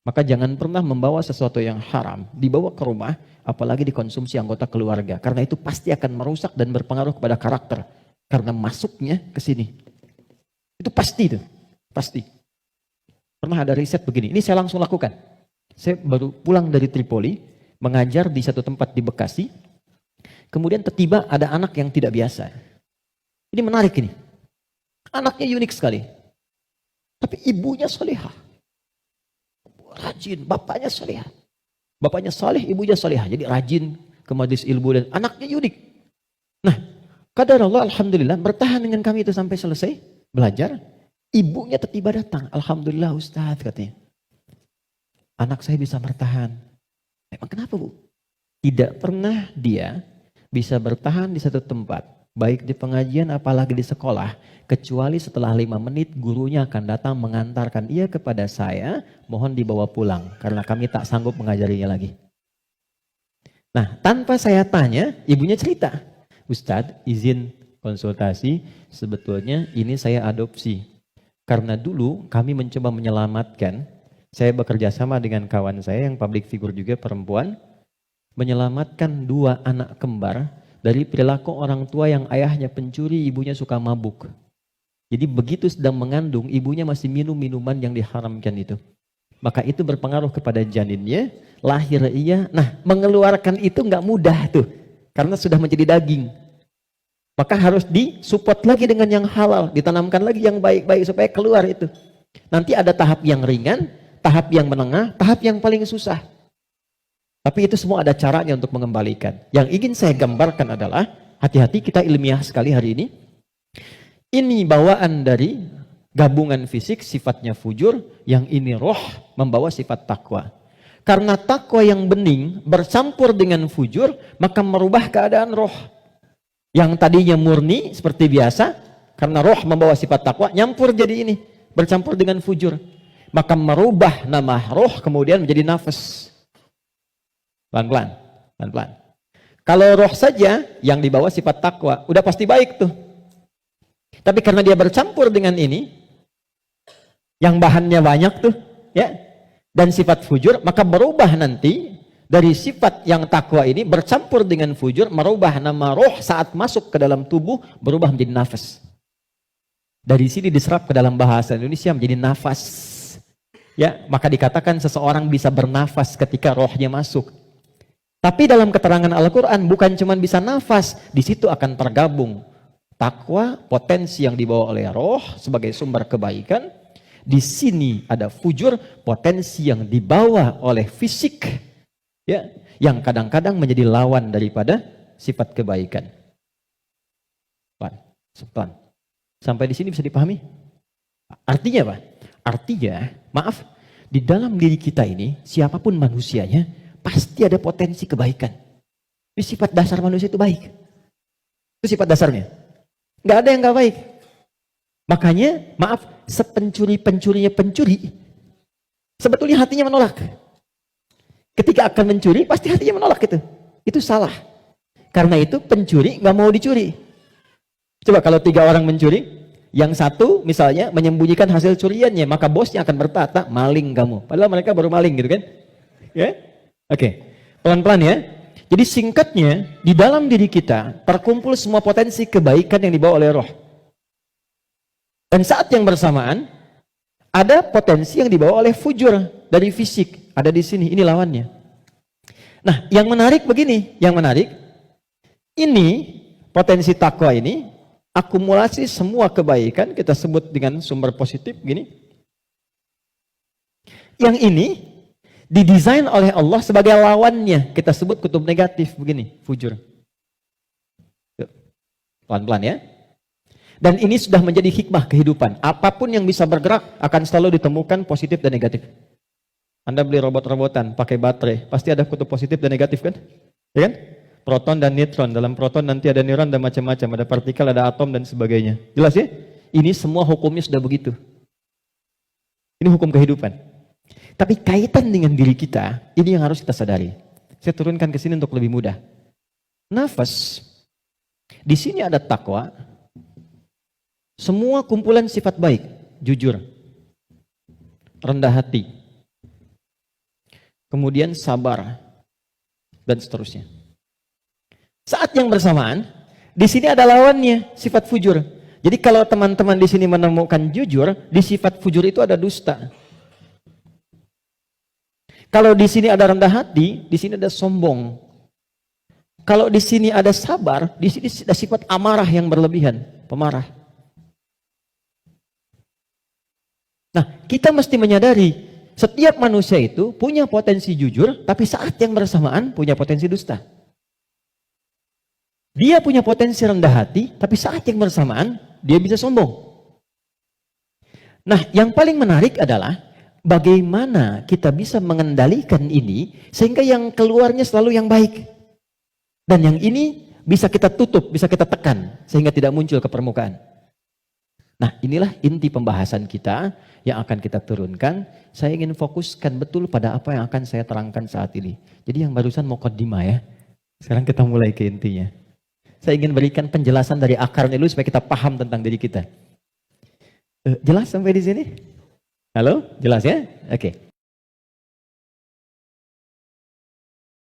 Maka jangan pernah membawa sesuatu yang haram, dibawa ke rumah, apalagi dikonsumsi anggota keluarga. Karena itu pasti akan merusak dan berpengaruh kepada karakter. Karena masuknya ke sini. Itu pasti itu, pasti. Pernah ada riset begini, ini saya langsung lakukan. Saya baru pulang dari Tripoli, mengajar di satu tempat di Bekasi. Kemudian tiba-tiba ada anak yang tidak biasa. Ini menarik ini. Anaknya unik sekali. Tapi ibunya solehah. Rajin, bapaknya soleh. Bapaknya soleh, ibunya soleh. Jadi rajin ke majelis ilmu dan anaknya unik. Nah, kadar Allah alhamdulillah bertahan dengan kami itu sampai selesai belajar. Ibunya tiba-tiba datang. Alhamdulillah Ustaz katanya. Anak saya bisa bertahan. Emang kenapa Bu? Tidak pernah dia bisa bertahan di satu tempat. Baik di pengajian apalagi di sekolah. Kecuali setelah 5 menit gurunya akan datang mengantarkan ia kepada saya. Mohon dibawa pulang. Karena kami tak sanggup mengajarinya lagi. Nah tanpa saya tanya ibunya cerita. Ustadz izin konsultasi. Sebetulnya ini saya adopsi. Karena dulu kami mencoba menyelamatkan. Saya bekerja sama dengan kawan saya yang public figure juga perempuan. Menyelamatkan 2 anak kembar. Dari perilaku orang tua yang ayahnya pencuri, ibunya suka mabuk. Jadi begitu sedang mengandung, ibunya masih minum minuman yang diharamkan itu. Maka itu berpengaruh kepada janinnya, lahir ia. Nah mengeluarkan itu nggak mudah tuh, karena sudah menjadi daging. Maka harus disupport lagi dengan yang halal, ditanamkan lagi yang baik-baik supaya keluar itu. Nanti ada tahap yang ringan, tahap yang menengah, tahap yang paling susah. Tapi itu semua ada caranya untuk mengembalikan. Yang ingin saya gambarkan adalah, hati-hati kita ilmiah sekali hari ini. Ini bawaan dari gabungan fisik sifatnya fujur, yang ini roh membawa sifat takwa. Karena takwa yang bening bercampur dengan fujur, maka merubah keadaan roh. Yang tadinya murni seperti biasa, karena roh membawa sifat takwa, nyampur jadi ini, bercampur dengan fujur. Maka merubah nama roh kemudian menjadi nafas. Pelan-pelan, pelan-pelan. Kalau roh saja yang dibawa sifat takwa, udah pasti baik tuh. Tapi karena dia bercampur dengan ini, yang bahannya banyak tuh, ya, dan sifat fujur, maka berubah nanti dari sifat yang takwa ini bercampur dengan fujur, merubah nama roh saat masuk ke dalam tubuh, berubah menjadi nafas. Dari sini diserap ke dalam bahasa Indonesia menjadi nafas. Ya, maka dikatakan seseorang bisa bernafas ketika rohnya masuk. Tapi dalam keterangan Al-Quran bukan cuma bisa nafas, di situ akan tergabung takwa, potensi yang dibawa oleh roh sebagai sumber kebaikan. Di sini ada fujur, potensi yang dibawa oleh fisik, ya, yang kadang-kadang menjadi lawan daripada sifat kebaikan. Pelan. Sampai di sini bisa dipahami? Artinya apa? Artinya, maaf, di dalam diri kita ini, siapapun manusianya, pasti ada potensi kebaikan. Ini sifat dasar manusia itu baik. Itu sifat dasarnya. Nggak ada yang nggak baik. Makanya, maaf, sepencuri-pencurinya pencuri, sebetulnya hatinya menolak. Ketika akan mencuri, pasti hatinya menolak itu. Itu salah. Karena itu pencuri nggak mau dicuri. Coba kalau 3 orang mencuri, yang satu misalnya menyembunyikan hasil curiannya, maka bosnya akan berkata, maling kamu. Padahal mereka baru maling gitu kan. Ya? Oke, pelan-pelan ya. Jadi singkatnya, di dalam diri kita terkumpul semua potensi kebaikan yang dibawa oleh roh. Dan saat yang bersamaan, ada potensi yang dibawa oleh fujur dari fisik. Ada di sini, ini lawannya. Nah, yang menarik begini, ini potensi takwa ini, akumulasi semua kebaikan, kita sebut dengan sumber positif, gini. Yang ini, didesain oleh Allah sebagai lawannya, kita sebut kutub negatif begini, fujur. Pelan-pelan ya. Dan ini sudah menjadi hikmah kehidupan. Apapun yang bisa bergerak akan selalu ditemukan positif dan negatif. Anda beli robot-robotan pakai baterai, pasti ada kutub positif dan negatif kan? Ya kan? Proton dan neutron. Dalam proton nanti ada neuron dan macam-macam, ada partikel, ada atom dan sebagainya. Jelas ya? Ini semua hukumnya sudah begitu. Ini hukum kehidupan. Tapi kaitan dengan diri kita, ini yang harus kita sadari. Saya turunkan ke sini untuk lebih mudah. Nafas, di sini ada takwa, semua kumpulan sifat baik, jujur, rendah hati, kemudian sabar, dan seterusnya. Saat yang bersamaan, di sini ada lawannya, sifat fujur. Jadi kalau teman-teman di sini menemukan jujur, di sifat fujur itu ada dusta. Kalau di sini ada rendah hati, di sini ada sombong. Kalau di sini ada sabar, di sini ada sifat amarah yang berlebihan, pemarah. Nah, kita mesti menyadari setiap manusia itu punya potensi jujur, tapi saat yang bersamaan punya potensi dusta. Dia punya potensi rendah hati, tapi saat yang bersamaan dia bisa sombong. Nah, yang paling menarik adalah bagaimana kita bisa mengendalikan ini sehingga yang keluarnya selalu yang baik. Dan yang ini bisa kita tutup, bisa kita tekan sehingga tidak muncul ke permukaan. Nah, inilah inti pembahasan kita yang akan kita turunkan. Saya ingin fokuskan betul pada apa yang akan saya terangkan saat ini. Jadi yang barusan muqaddimah ya. Sekarang kita mulai ke intinya. Saya ingin berikan penjelasan dari akarnya dulu supaya kita paham tentang diri kita. Jelas sampai di sini? Halo? Jelas ya? Oke.